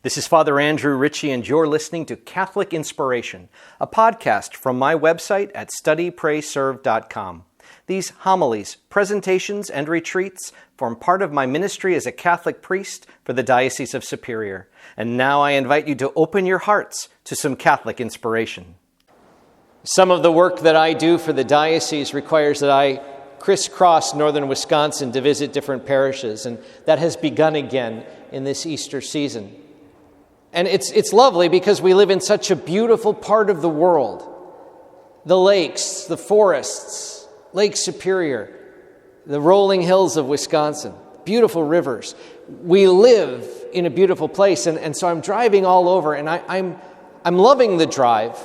This is Father Andrew Ritchie, and you're listening to Catholic Inspiration, a podcast from my website at studyprayserve.com. These homilies, presentations, and retreats form part of my ministry as a Catholic priest for the Diocese of Superior. And now I invite you to open your hearts to some Catholic inspiration. Some of the work that I do for the diocese requires that I crisscross northern Wisconsin to visit different parishes, and that has begun again in this Easter season. And it's lovely because we live in such a beautiful part of the world. The lakes, the forests, Lake Superior, the rolling hills of Wisconsin, beautiful rivers. We live in a beautiful place, and so I'm driving all over, and I'm loving the drive,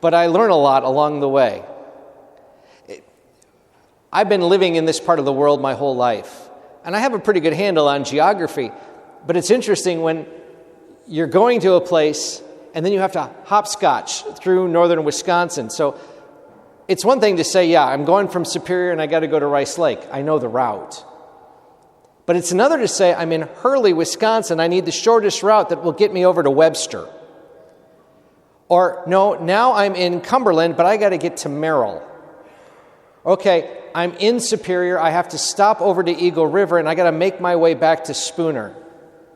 but I learn a lot along the way. I've been living in this part of the world my whole life, and I have a pretty good handle on geography, but it's interesting when you're going to a place and then you have to hopscotch through northern Wisconsin. So it's one thing to say, yeah, I'm going from Superior and I got to go to Rice Lake. I know the route. But it's another to say, I'm in Hurley, Wisconsin. I need the shortest route that will get me over to Webster. Or, no, now I'm in Cumberland, but I got to get to Merrill. Okay, I'm in Superior. I have to stop over to Eagle River and I got to make my way back to Spooner.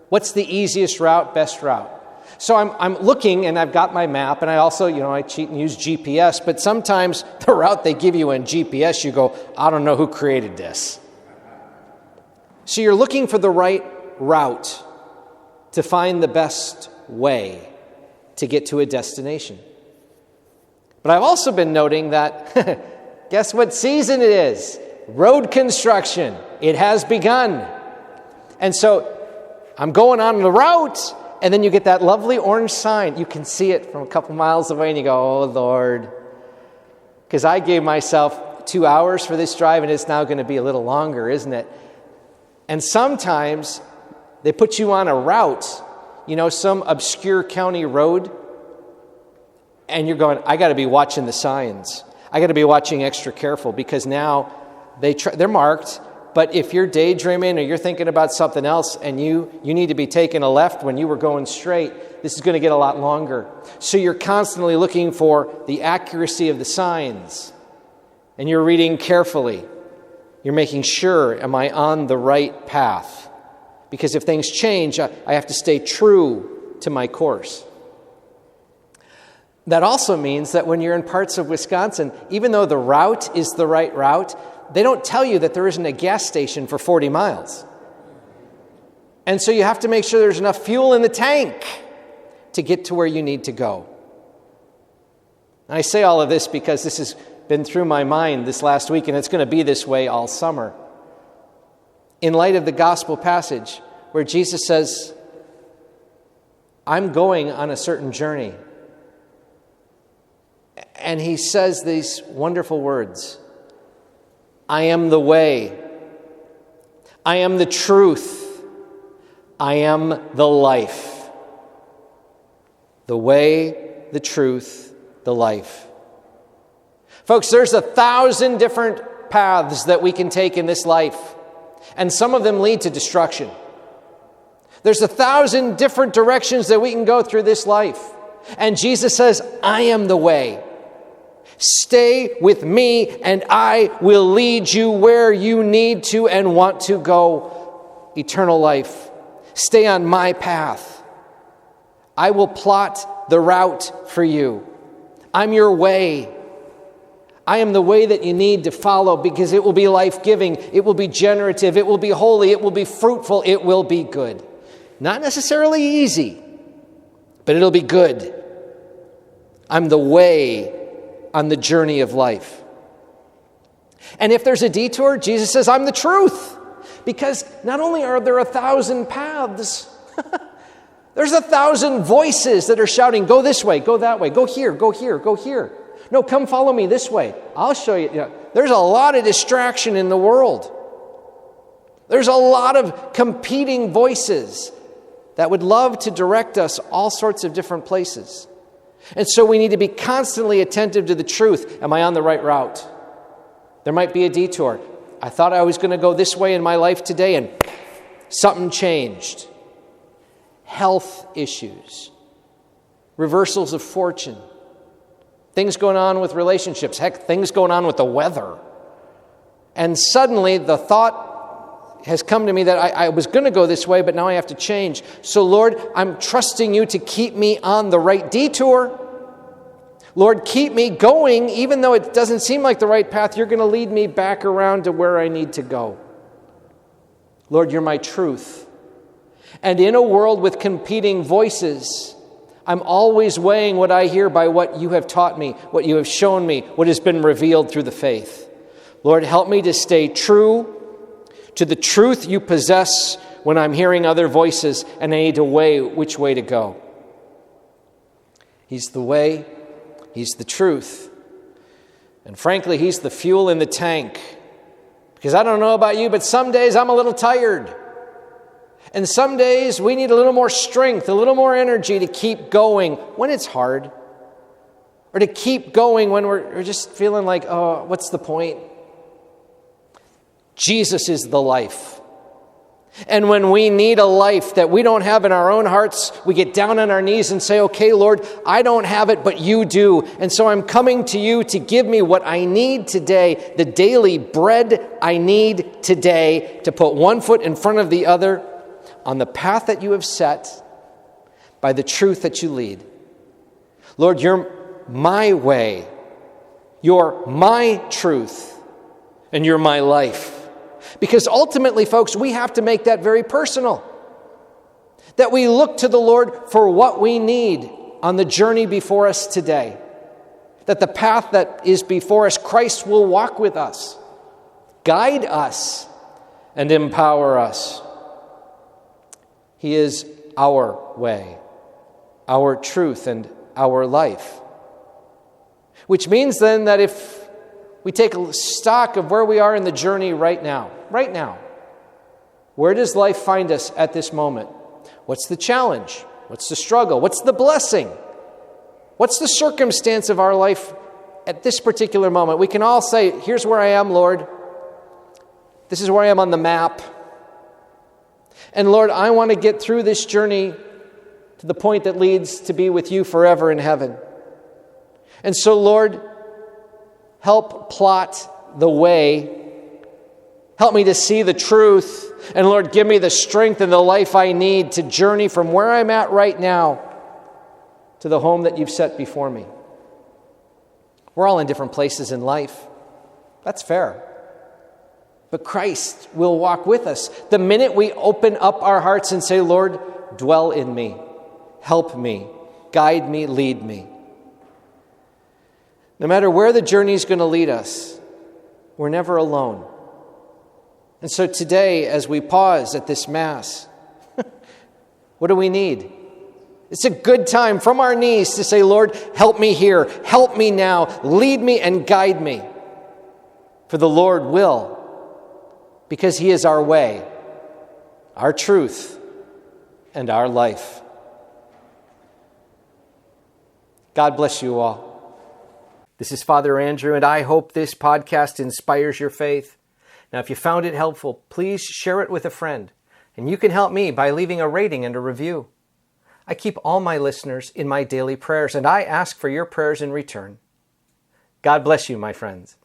What's the easiest route, best route? So I'm looking, and I've got my map, and I also, I cheat and use GPS, but sometimes the route they give you in GPS, you go, I don't know who created this. So you're looking for the right route to find the best way to get to a destination. But I've also been noting that, guess what season it is? Road construction. It has begun. And so I'm going on the route, and then you get that lovely orange sign. You can see it from a couple miles away, and you go, oh, Lord. Because I gave myself 2 hours for this drive, and it's now going to be a little longer, isn't it? And sometimes they put you on a route, some obscure county road, and you're going, I got to be watching the signs. I got to be watching extra careful, because now they're marked. But if you're daydreaming or you're thinking about something else and you need to be taking a left when you were going straight, this is going to get a lot longer. So you're constantly looking for the accuracy of the signs. And you're reading carefully. You're making sure, am I on the right path? Because if things change, I have to stay true to my course. That also means that when you're in parts of Wisconsin, even though the route is the right route, they don't tell you that there isn't a gas station for 40 miles. And so you have to make sure there's enough fuel in the tank to get to where you need to go. And I say all of this because this has been through my mind this last week, and it's going to be this way all summer. In light of the gospel passage where Jesus says, I'm going on a certain journey. And he says these wonderful words, I am the way, I am the truth, I am the life. The way, the truth, the life. Folks, there's 1,000 different paths that we can take in this life, and some of them lead to destruction. There's 1,000 different directions that we can go through this life, and Jesus says, I am the way. Stay with me, and I will lead you where you need to and want to go. Eternal life. Stay on my path. I will plot the route for you. I'm your way. I am the way that you need to follow, because it will be life-giving, it will be generative, it will be holy, it will be fruitful, it will be good. Not necessarily easy, but it'll be good. I'm the way on the journey of life. And if there's a detour, Jesus says, I'm the truth. Because not only are there 1,000 paths, there's 1,000 voices that are shouting, go this way, go that way, go here, go here, go here. No, come follow me this way. I'll show you. There's a lot of distraction in the world. There's a lot of competing voices that would love to direct us all sorts of different places. And so we need to be constantly attentive to the truth. Am I on the right route? There might be a detour. I thought I was going to go this way in my life today, and something changed. health issues, reversals of fortune, things going on with relationships, heck, things going on with the weather. And suddenly the thought has come to me that I was going to go this way, but now I have to change. So Lord, I'm trusting you to keep me on the right detour. Lord, keep me going, even though it doesn't seem like the right path. You're going to lead me back around to where I need to go. Lord, you're my truth. And in a world with competing voices, I'm always weighing what I hear by what you have taught me, what you have shown me, what has been revealed through the faith. Lord, help me to stay true to the truth you possess when I'm hearing other voices and I need to weigh which way to go. He's the way, he's the truth, and frankly, he's the fuel in the tank. Because I don't know about you, but some days I'm a little tired. And some days we need a little more strength, a little more energy to keep going when it's hard. Or to keep going when we're just feeling like, oh, what's the point? Jesus is the life. And when we need a life that we don't have in our own hearts, we get down on our knees and say, okay, Lord, I don't have it, but you do. And so I'm coming to you to give me what I need today, the daily bread I need today to put one foot in front of the other on the path that you have set by the truth that you lead. Lord, you're my way. You're my truth. And you're my life. Because ultimately, folks, we have to make that very personal. That we look to the Lord for what we need on the journey before us today. That the path that is before us, Christ will walk with us, guide us, and empower us. He is our way, our truth, and our life. Which means then that if we take a stock of where we are in the journey right now, where does life find us at this moment? What's the challenge? What's the struggle? What's the blessing? What's the circumstance of our life at this particular moment? We can all say, here's where I am, Lord. This is where I am on the map. And Lord, I want to get through this journey to the point that leads to be with you forever in heaven. And so, Lord, help plot the way. Help me to see the truth. And Lord, give me the strength and the life I need to journey from where I'm at right now to the home that you've set before me. We're all in different places in life. That's fair. But Christ will walk with us. The minute we open up our hearts and say, Lord, dwell in me, help me, guide me, lead me. No matter where the journey is going to lead us, we're never alone. And so today, as we pause at this Mass, what do we need? It's a good time from our knees to say, Lord, help me here, help me now, lead me and guide me. For the Lord will, because He is our way, our truth, and our life. God bless you all. This is Father Andrew, and I hope this podcast inspires your faith. Now, if you found it helpful, please share it with a friend. And you can help me by leaving a rating and a review. I keep all my listeners in my daily prayers, and I ask for your prayers in return. God bless you, my friends.